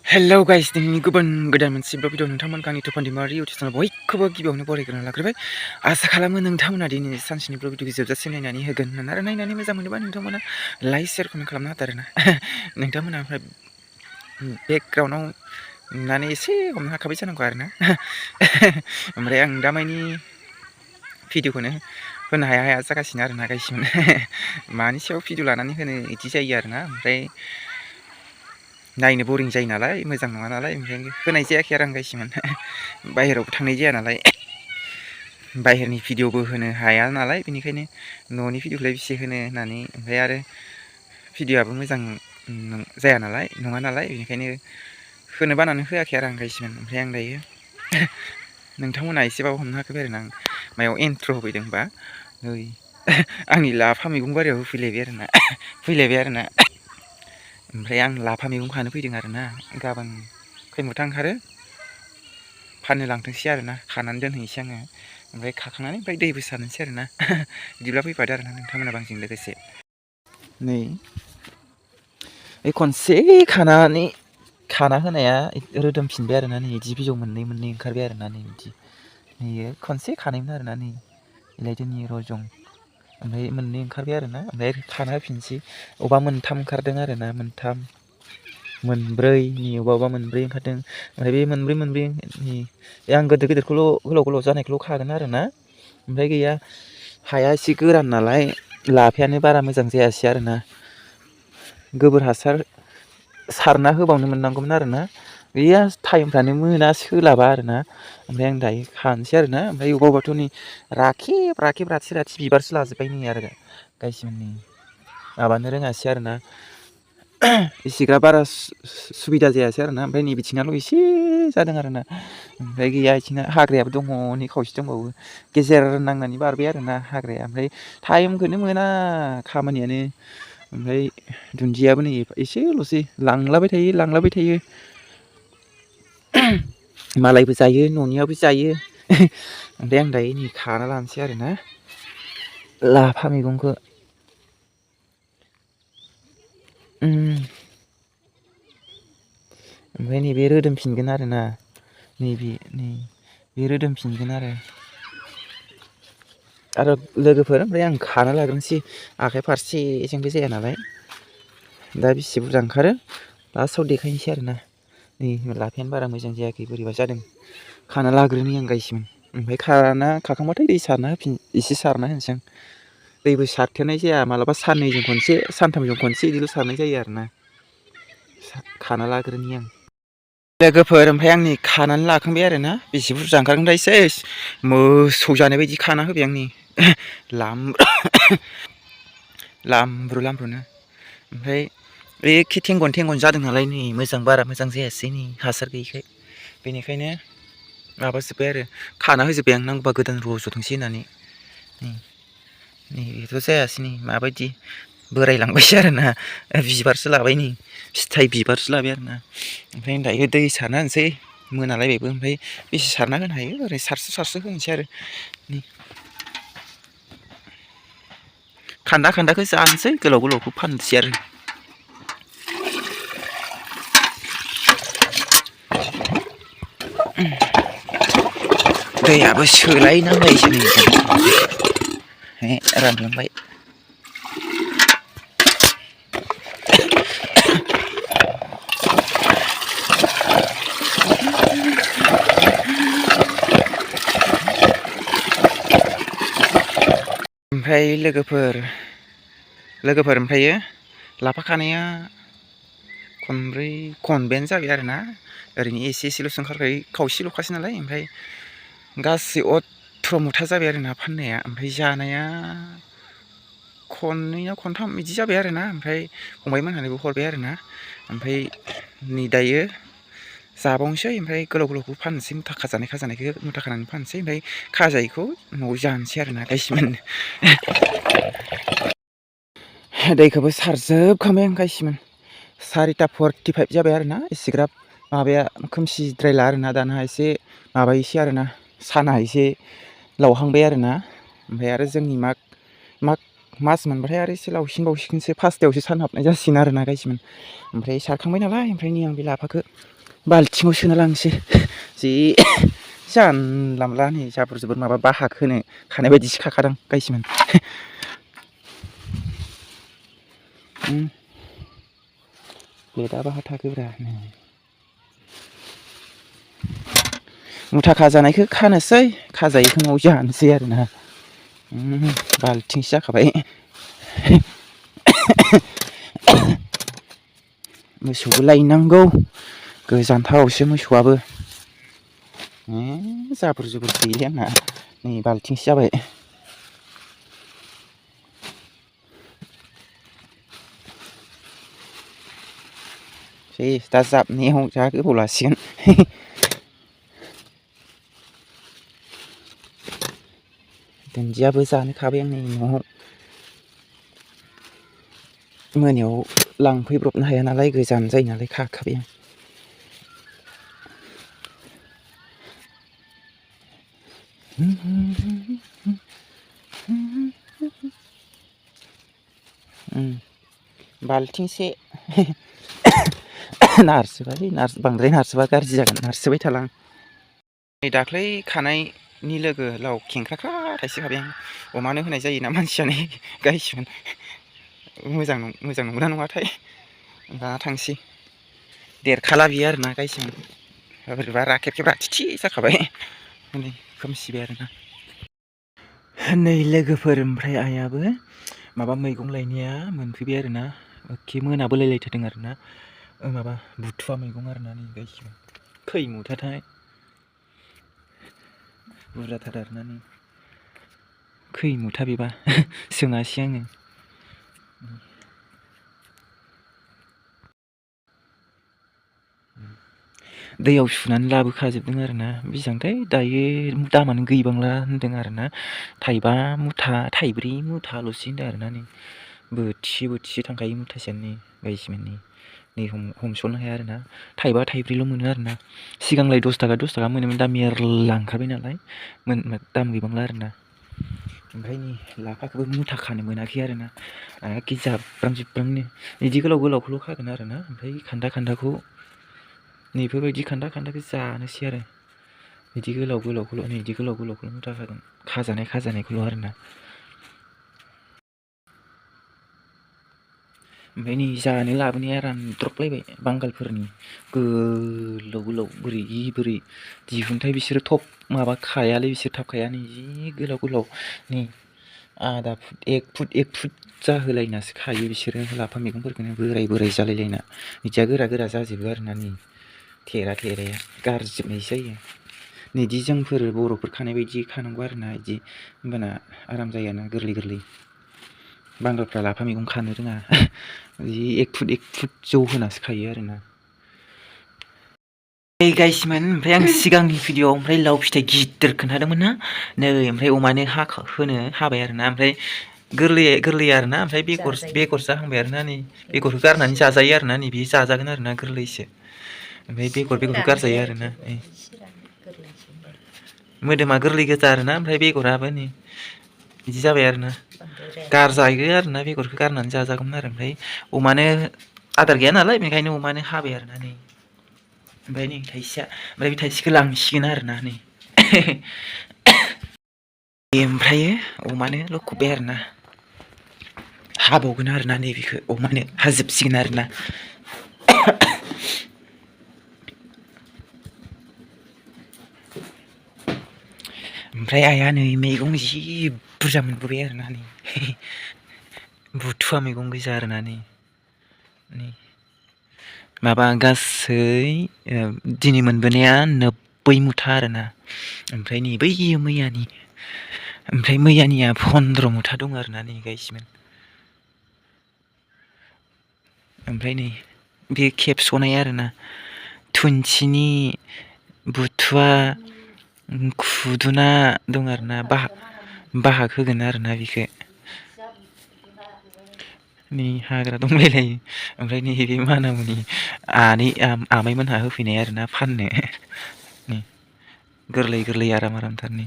hello guys दिनैनि गुबुन गोदान मोनसे भिडिअ नोंथांमोन गांनि टुफान्दिमारि इउटुब चेनेल बयखौबो गिबियावनो बरायग्रोना लाग्रोबाय आसा खालामो नोंथांमोना दिनै सानसेनि भिडिअखौ जोबजासे नायनानै होगोन होननानै आरो नायनानै मोजां मोनोबा नोंथांमोना लाइक शेयार कमेन्ट खालामना होदो आरोना नोंथांमोना ओमफ्राय बेकग्राउन्डआव नुनानै एसे हमनो हाखाबाय जानांगौ आरोना ओमफ्राय आं दामानि भिडिअखौनो होनो हाया हाया जागासिनो आरोना गाइसमोन मानि सायाव भिडिअ लानानै होनो इदि जायो आरोना ओमफ्राय नायनो बरिं जायो नालाय मोजां नङा नालाय ओंखायनो होनाय जायाखै आरो आं गाइसमोन बाहेरावबो थांनाय जाया नालाय बाहेरनि भिडिअबो होनो हाया नालाय बेनिखायनो न'नि भिडिअखौलाय बेसे होनो होननानै ओमफ्राय आरो भिडिअआबो मोजां जाया नालाय नङा नालाय बेनिखायनो होनो बानानै होआखै आरो आं गाइसमोन ओमफ्राय आं दायो नोंथांमोना एसेबाबो हमनो हाखाबाय आरोना आं मायाव एन्ट्र होफैदों होनबा नै आंनि लाफा मैगं बारियाव फैलायबाय आरोना ओमफ्राय आं लाफा मैगं खानो फैदों आरोना गाबोन खैमुथा ओंखारो फाननो लांथोंसै आरोना खानानै दोनहैनोसै आङो ओमफ्राय खाखांनानै ओमफ्राय दैबो सारनोसै आरोना बिदिब्ला फैफादो आरोना नोंथांमोनाबो आंजों लोगोसे नै बे खनसे खाना होनाया रोदोमफिनबाय आरोना नै बिदि बिजौ मोननै ओंखारबाय आरोना नै बिदि नै खनसे खानायमोन आरोना नै इलायदोनि रजं ओमफ्राय मोननै ओंखारबाय आरोना ओमफ्राय खाना होफिनसै अबेबा मोनथाम ओंखारदों आरोना मोनथाम मोनब्रैनि अबेबा मोनब्रै ओंखारदों ओमफ्राय बे मोनब्रैनि आं गिदिर गिदिरखौल' गोलाव जानायखौल' खागोन आरोना ओमफ्राय गैया हाया एसे गोरान नालाय लाफायानो बारा मोजां जायासै आरोना गोबोर हासार सारना होबावनो मोननांगौमोन आरोना गैया टाइमफ्रानो मोना सोलाबा आरोना ओमफ्राय आं दायो खानोसै आरोना ओमफ्राय अबेबाथ' नै राखेब राथि बिबारसो लाजोब्बाय नै आरो गाइसमोन नै माबानो रोङासै आरोना इसिग्राब बारा सुबिदा जायासै आरोना ओमफ्राय नै बिथिंनाल' एसे जादों आरोना ओमफ्राय गैया बिथिंना हाग्रायाबो दङ नै खावसे दंबावो गेजेर नांनानै बारबाय आरोना हाग्राया ओमफ्राय टाइमखौनो मोना खामानियानो ओमफ्राय दुन्दियाबो नै एसेल'सै लांलाबाय थायो मालायबो जायो न'नियाबो जायो ओमफ्राय आं दायो नै खाना लानोसै आरोना लाफा मैगंखौ ओमफ्राय नैबे रोदोमफिनगोन आरोना बे रोदोमफिनगोन आरो लोगोफोर ओमफ्राय आं खाना लाग्रोनोसै आखाइ फारसेजोंबो जाया नालाय दा बेसे बुरजा ओंखारो लास्टआव देखायनोसै आरोना नै लाफायानो बारा मोजां जायाखै बोरैबा जादों खाना लाग्रोनि आं गाइसमोन ओमफ्राय खाखांबाथाय दै एसे सारना होनोसै आं दैबो सारथेनाय जाया मालाबा साननैजों खनसे सानथामजों खनसे बिदिल' सारनाय जायो आरोना खाना लाग्रोनि आं लोगोफोर ओमफ्राय आंनि खानानै लाखांबाय आरोना बेसे बुरजा ओंखारगोन थाय सेस मोसौ जानाय बायदि खाना होबाय आंनि लामब्रु ओमफ्राय बे थेंगन जादों नालाय नै बारा मोजां जायासै नै हासार गैयिखाय बेनिखायनो माबाजोब्बाय आरो खाना होजोब्बाय आं नांगौबा गोदान रज'थोंसै होननानै नै बेथ' जायासै नै माबायदि बोरायलांबायसो आरोना बिबारसो लाबाय नै फिथाइ बिबारसो लाबाय आरोना ओमफ्राय दायो दै सारना होनोसै मोनालायबायबो ओमफ्राय बेसे सारना होनो हायो ओरै सारसो होनोसै आरो खान्दाखौ जानोसै गोलावखौ फाननोसै आरो दैयाबो सोलायनांबायसो नै रानलांबाय ओमफ्राय लोगोफोर ओमफ्रायो लाफा खानाया खनबायानो जाबाय आरोना ओरैनो एसेल'सो ओंखारखायो खावसेल'खासै नालाय ओमफ्राय गासै 18 मुथा जाबाय आरोना फाननाया ओमफ्राय जानाया खननै ना खनथाम बिदि जाबाय आरोना ओमफ्राय फंबायमोनहानोबो हरबाय आरोना ओमफ्राय नै दायो जाबावनोसै ओमफ्राय गोलावखौ फाननोसै मुथा खाजानायखौ मुथा खानानै फाननोसै ओमफ्राय खाजायैखौ न'आव जानोसै आरोना गाइसमोन दैखौबो सारजोबखांबाय आं गाइसमोन 4:45 जाबाय आरोना एसेग्राब माबाया खोमसिद्रायला आरोना दाना एसे माबायोसै आरोना साना एसे लावहांबाय आरोना ओमफ्राय आरो जोंनि मास मोनबाथाय आरो एसे लावसिनबावसिगोनसो 5थायावसो सान हाबनाय जासिगोन आरोना गाइसमोन ओमफ्राय सारखांबाय नालाय ओमफ्राय नै आं बे लाफाखौ बाल्थिङाव सोना लांसै जि जानला मोनला नै जाबोर जोबोर माबा बाहा खोनो खानाय बायदिसो खाखादां गायसिमोन बेदाबा थाखोब्रा मुथा खाजानायखौ खानोसै खाजायैखौ न'आव जानोसै आरोना बाल्थिंसो जाखाबाय मोसौबो लायनांगौ गोजानथारावसो मोसौआबो जाबोर जुबोर गैले आंना नै बाल्थिंसो जाबाय दा जाबनायाव जा गोबाव लासिगोन दुन्दियाबो जानो खाबाय आं नै न'आव मोनायाव लांफैब्रबनो हाया नालाय गोजान जायो नालाय खाखाबाय आं बाल्थिंसे नारसोबालै बांद्राय नारसोबा गाज्रि जागोन नारसोबाय थाला आं नै दाख्लै खानायनि लोगो लाव खेंख्राख्रा थाइसे खाबाय आं अमानो होनाय जायोना मानसियानो गायसिगोन मोजां नंगौना नङाथाय दा थांसै देरखाला बियो आरोना गायसिगोन बोरैबा राखेब राथिथि जाखाबाय नै खोमसिबाय आरोना नै लोगोफोर ओमफ्राय आइयाबो माबा मैगं लायनाया मोनफैबाय आरोना एखे मोनाबोलायलायथारदों आरोना माबा बुथुवा मैगं आरोना नै गायसिगोन खै मुथाथाय बुरजाथार आरोना नै खै मुथा बेबा सोङासै आङो दैयाव सुनानै लाबोखाजोबदों आरोना बेसेबांथाय दायो दामानो गैबांला होनदों आरोना थाइबा मुथा थाइब्रै मुथाल'सो होनदों आरोना नै बोथिसे थांखायो मुथासेयानो गायसिमोन नै हमस'नो हाया आरोना थाइबा थाइब्रैल' मोनो आरोना सिगांलाय 10 थाखा मोनोमोन दा मेरला ओंखारबाय नालाय दाम गैबांला आरोना ओमफ्राय नै लाफाखौबो मुथा खानो मोनाखै आरोना एखे जाब्रां बिदि गोलाव गोलावखौल' खागोन आरोना ओमफ्राय खान्दाखौ नैफोरबायदि खान्दाखौ जानोसै आरो बिदि गोलाव गोलावखौल' मुथा खागोन खाजानायखौल' आरोना ओमफ्राय नै जानो लाबोनाया रानद्रबलायबाय बांगालफोरनि गोलाव बोरै दिहुनथाय बिसोरो थब माबा खायालै बिसोर थाब खाया नै जि गोलाव नै आधा फुट 1 फुट जाहोलायनासो खायो बिसोरो लाफा मैगंफोरखौनो बोराय जालायलायना बिदिया गोरा जाजोबो आरोना नै थेराया गारजोबनायसो जायो नैदि जोंफोर बर'फोर खानाय बायदि खानांगौ आरोना बिदि होमबाना आराम जायाना गोरलै बांगालफ्रा लाफा मैगं खानो रोङा जि 1 फुट जौ होनासो खायो आरोना गायसिमोन ओमफ्राय आं सिगांनि भिडिअ'आव ओमफ्राय लाव फिथाइ गिदिर खोन्थादोंमोन ना नै ओमफ्राय अमानो होनो हाबाय आरोना ओमफ्राय गोरलै आरोना ओमफ्राय बेगर जाहांबाय आरोना नै बेगरखौ गारनानै जाजायो आरोना नै बे जाजागोन आरोना गोरलैसो ओमफ्राय बेगरखौ गारजायो आरोना मोदोमा गोरलै गोजा आरोना ओमफ्राय बेगराबो नै बिदि जाबाय आरोना गारजायो आरोना बेगरखौ गारनानै जाजागौमोन आरो ओमफ्राय अमानो आदार गैया नालाय बेनिखायनो अमानो हाबाय आरोना नै ओमफ्राय नै थाइसेया ओमफ्राय बे थाइसेखौ लांसिगोन आरोना नै ओमफ्रायो अमानो लखबबाय आरोना हाबावगोन आरोना नैबेखौ अमानो हाजोबसिगोन आरोना ओमफ्राय आइया नै मैगं जि बुरजा मोनबोबाय आरोना नै बुथुवा मैगं गोजा आरोना नै माबा गासै दिनै मोनबोनाया 90 मुथा आरोना ओमफ्राय नै बै मैयानिया 15 मुथा दं आरोना नै गायसिमोन ओमफ्राय नै बे खेबस'नाय आरोना थुनथिनि बुथुवा खुदुना दं आरोना बाहाग होगोन आरोना बेखौ नै हाग्रा दंलायलायो ओमफ्राय नैबे मानामुनि आमाइमोनहा होफैनाय आरोना फाननो नै गोरलै आरामथारनि